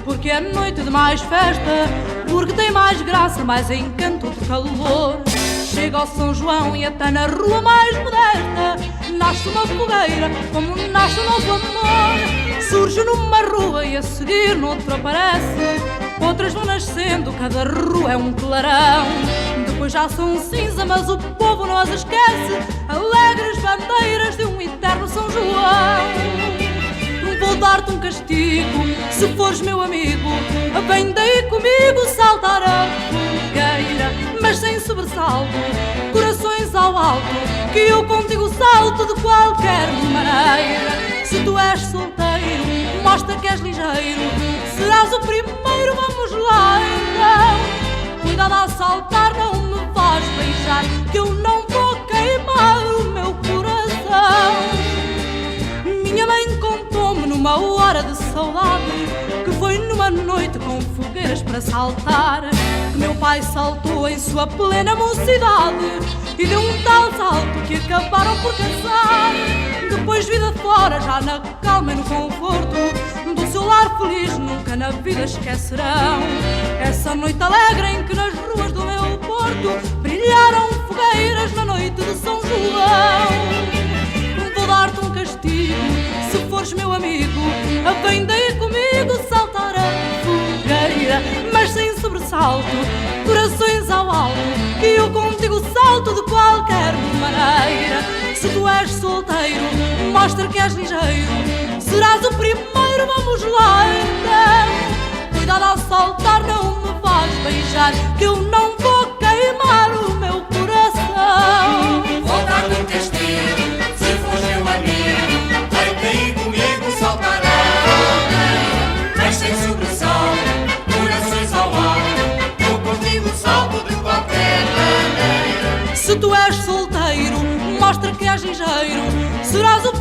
Porque é noite de mais festa, porque tem mais graça, mais encanto de calor. Chega ao São João e até na rua mais moderna nasce uma fogueira, como nasce um novo amor. Surge numa rua e a seguir noutra aparece, outras vão nascendo, cada rua é um clarão. Depois já são cinza, mas o povo não as esquece, alegres bandeiras de um eterno São João. Vou dar-te um castigo, se fores meu amigo, vem daí comigo saltar a fogueira, mas sem sobressalto, corações ao alto, que eu contigo salto de qualquer maneira. Se tu és solteiro, mostra que és ligeiro, serás o primeiro, vamos lá então. Cuidado a saltar, não me vais beijar, que eu não vou queimar o meu coração. Minha mãe contou-me numa hora de saudade que foi numa noite com fogueiras para saltar, que meu pai saltou em sua plena mocidade e deu um tal salto que acabaram por casar. Depois vida fora, já na calma e no conforto do seu lar feliz, nunca na vida esquecerão essa noite alegre em que nas ruas do meu Porto brilharam fogueiras na noite de São João. Vou dar-te um castigo, se fores meu amigo, vem daí comigo saltar a fogueira, mas sem sobressalto, corações ao alto, que eu contigo salto de qualquer maneira. Se tu és solteiro, mostra que és ligeiro, serás o primeiro, vamos lá então. Cuidado ao saltar, não me vais beijar, que eu não vou queimar o meu coração. Vou dar-te um castigo, amigo, vem daí comigo saltar a fogueira, mas sem sobressalto, corações ao alto, eu contigo salto de qualquer maneira. Se tu és solteiro, mostra que és ligeiro, serás o